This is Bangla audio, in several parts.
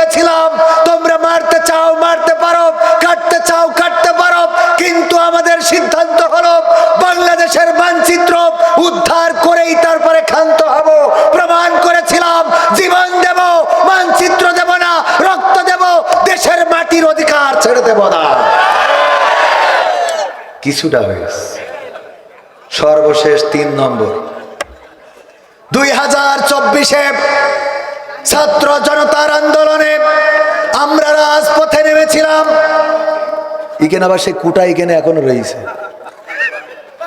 দিয়েছিলাম, তোমরা মারতে চাও মারতে পারো, কাটতে চাও কাটতে পারো, কিন্তু আমাদের সিদ্ধান্ত হলো বাংলাদেশের মানচিত্র উদ্ধার করেই তারপরে ক্ষান্ত হব। প্রমাণ করেছিলাম, জীবন দেব, মানচিত্র দেব না, রক্ত দেব, দেশের মাটির অধিকার ছেড়ে দেব না। কিছুটা হয়েছে। সর্বশেষ 3 নম্বর, 2024-এ ছাত্র জনতার আন্দোলনে আমরা রাজপথে নেমেছিলাম। এখানে আবার সেই কুটা এখানে এখনো রয়েছে,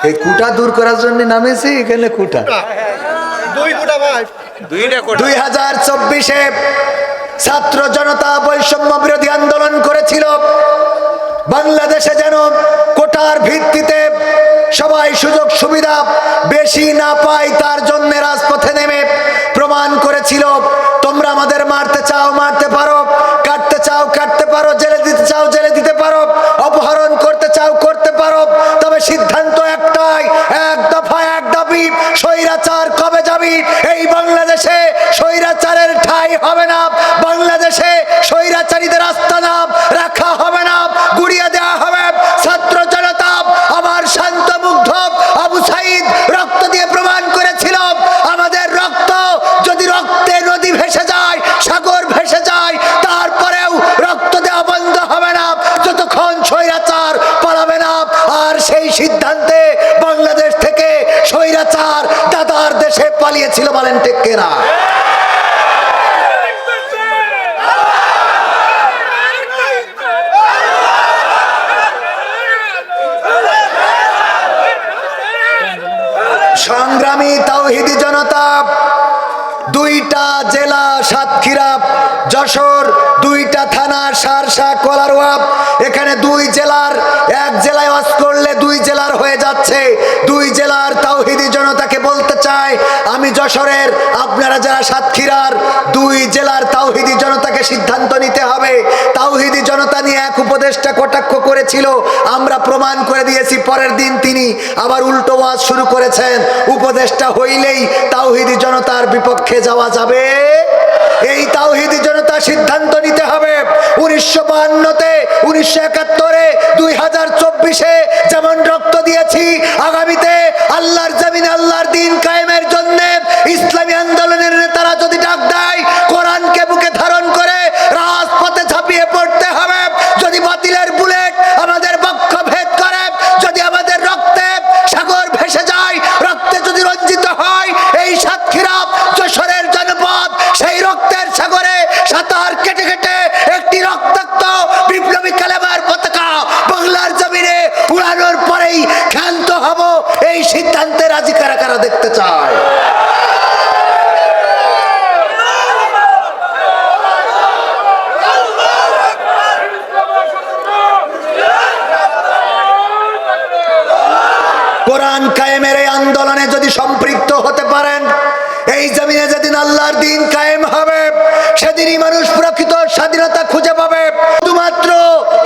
এই কুটা দূর করার জন্য নামেছি। এখানে কুটা 2024-এ ছাত্র জনতা বৈষম্য বিরোধী আন্দোলন করেছিল। বাংলাদেশে যেন কোটার ভিত্তিতে সবাই সুযোগ সুবিধা বেশি না পায়, তার জন্য রাজপথে নেমে প্রমাণ করেছিল, তোমরা আমাদের মারতে চাও মারতে পারো, কাটতে চাও কাটতে পারো, জেলে দিতে চাও জেলে দিতে পারো, অপহরণ করতে চাও করতে পারো, তবে সিদ্ধান্ত একটাই, এক দফা এক দাবি, স্বৈরাচার কবে যাবি? এই বাংলাদেশে স্বৈরাচারের ঠাঁই হবে না, বাংলাদেশে স্বৈরাচারীদের আস্তানা রাখা হবে না, গুড়িয়ে দেওয়া হবে। ছাত্র জনতা আমার শান্ত মুগ্ধ আবু সাইদ রক্ত দিয়ে প্রমাণ করেছিল, আমাদের রক্ত যদি রক্তে নদী ভেসে যায়, সাগর ভেসে যায়, তারপরেও রক্ত দেওয়া বন্ধ হবে না যতক্ষণ স্বৈরাচার পালাবে না। আর সেই সিদ্ধান্তে বাংলাদেশ থেকে স্বৈরাচার দাদার দেশে পালিয়েছিল, বলেন ঠিক কিনা? সংগ্রামী তাওহীদি জনতা, 2টা জেলা সাতক্ষীরা যশোর, 2টা থানা শার্শা কলারোয়া, এখানে 2 জেলার, এক জেলায় ওয়াজ করলে 2 জেলার হয়ে যাচ্ছে। 2 জেলার তাওহীদি জনতাকে বলতে চাই, আমি যশোরের, আপনারা যারা সাতক্ষীরার, 2 জেলার তাওহীদি জনতাকে সিদ্ধান্ত নিতে হবে। তাওহীদি জনতা নিয়ে এক উপদেষ্টা কটাক্ষ করেছিল, আমরা প্রমাণ করে দিয়েছি। পরের দিন তিনি আবার উল্টো ওয়াজ শুরু করেছেন, উপদেষ্টা হইলেই তাওহীদি জনতার বিপক্ষে যাওয়া যাবে? এই তাওহীদি জনতা সিদ্ধান্ত নিতে হবে। 1952-তে, 1971-এ, 2024-এ যেমন রক্ত দিয়েছি, আগামীতে আল্লাহর জমিনে আল্লাহর দ্বীন কায়েমের জন্য ইসলামী আন্দোলনের নেতারা যদি ডাক দেয়, কোরআনকে বুকে ধারণ করে রাজপথে ঝাঁপিয়ে পড়তে হবে। যদি বাতিলের বুলেট আমাদের বক্ষ ভেদ করে, যদি আমাদের রক্তে সাগর ভেসে যায়, রক্তে যদি রঞ্জিত হয় এই সাতক্ষীরা যশোরের জনপদ, সেই রক্তের সাগরে সাঁতার কেটে কেটে একটি রক্তাক্ত বিপ্লবী কালেমার পতাকা বাংলার জমিনে উড়ানোর পরেই ক্ষান্ত হব। এই সিদ্ধান্তে রাজি কারা কারা দেখতে চায়? কোরআন কায়েমের এই আন্দোলনে যদি সম্পৃক্ত হতে পারেন, এই জমিনে যেদিন আল্লাহর দ্বীন কায়েম হবে, সেদিনই মানুষ প্রকৃত স্বাধীনতা খুঁজে পাবে। শুধুমাত্র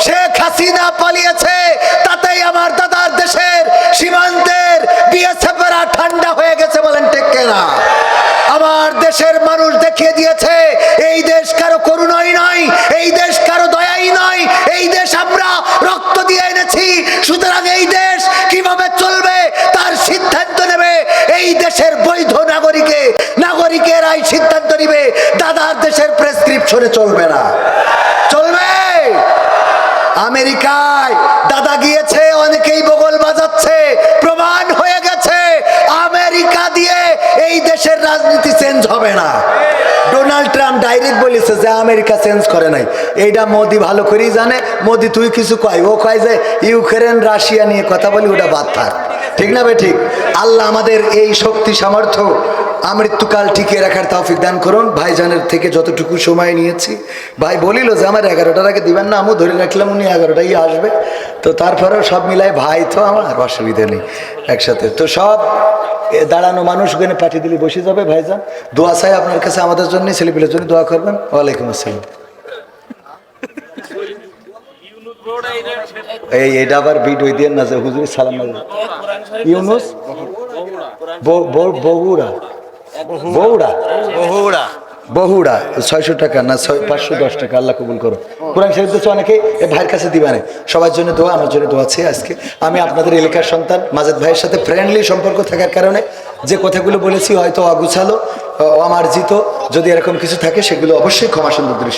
শেখ হাসিনা পালিয়েছে, তাতেই আমার দাদার দেশের সীমান্তের বিএসএফেরা ঠান্ডা হয়ে গেছে, বলেন ঠিক কিনা? আমার দেশের মানুষ দেখিয়ে দিয়েছে এই দেশ কারো করুণাই নয়, এই দেশ কারো দয়াই নয়, এই দেশ আমরা রক্ত দিয়ে এনেছি। সুতরাং এই দেশ কিভাবে চলবে তার সিদ্ধান্ত নেবে এই দেশের বৈধ নাগরিকেরাই সিদ্ধান্ত নিবে। দাদার দেশের প্রেসক্রিপশনে চলবে না, চলবে। আমেরিকায় দাদা গিয়েছে, অনেকেই বগল বাজাচ্ছে, প্রমাণ হয়ে গেছে আমেরিকা দিয়ে এই দেশের রাজনীতি চেঞ্জ হবে না। ডোনাল্ড ট্রাম্প ডাইরেক্ট বলেছে যে আমেরিকা চেঞ্জ করে নাই, এইটা মোদি ভালো করেই জানে। মোদি তুই কিছু কয়, ও কয় যে ইউক্রেন রাশিয়া নিয়ে কথা বলি, ওটা বাদ থাক, ঠিক না বে ঠিক? আল্লাহ আমাদের এই শক্তি সামর্থ্য আমৃত্যুকাল টিকিয়ে রাখার তৌফিক দান করুন। ভাইজানের থেকে যতটুকু সময় নিয়েছি, ভাই বলিল যে আমার 11টার আগে দিবেন না, আমি ধরে রাখলাম উনি 11টাই আসবে, তো তারপরেও সব মিলাই ভাই তো আমার অসুবিধা নেই একসাথে। তো সব দাঁড়ানো মানুষ ওখানে পাঠিয়ে দিলে বসে যাবে। ভাইজান দোয়া চাই আপনার কাছে, আমাদের জন্য, ছেলেপিলের জন্য দোয়া করবেন। ওয়ালাইকুম আসসালাম। এইটা আবার ভিডিও দিয়ে না যে হুজুর সালাম ইউনুস বগুড়া বগুড়া বহুড়া 600 টাকা না 510 টাকা, আল্লাহ কবুল করো। কোরআন শরীফ তো অনেকে এ ভাইয়ের কাছে দিবা না, সবার জন্য দোয়া, আমার জন্য দোয়া আছে। আজকে আমি আপনাদের এলাকার সন্তান, মাজেদ ভাইয়ের সাথে ফ্রেন্ডলি সম্পর্ক থাকার কারণে যে কথাগুলো বলেছি হয়তো অগুছালো, অমার্জিত, যদি এরকম কিছু থাকে সেগুলো অবশ্যই ক্ষমা সুন্দর দৃষ্টি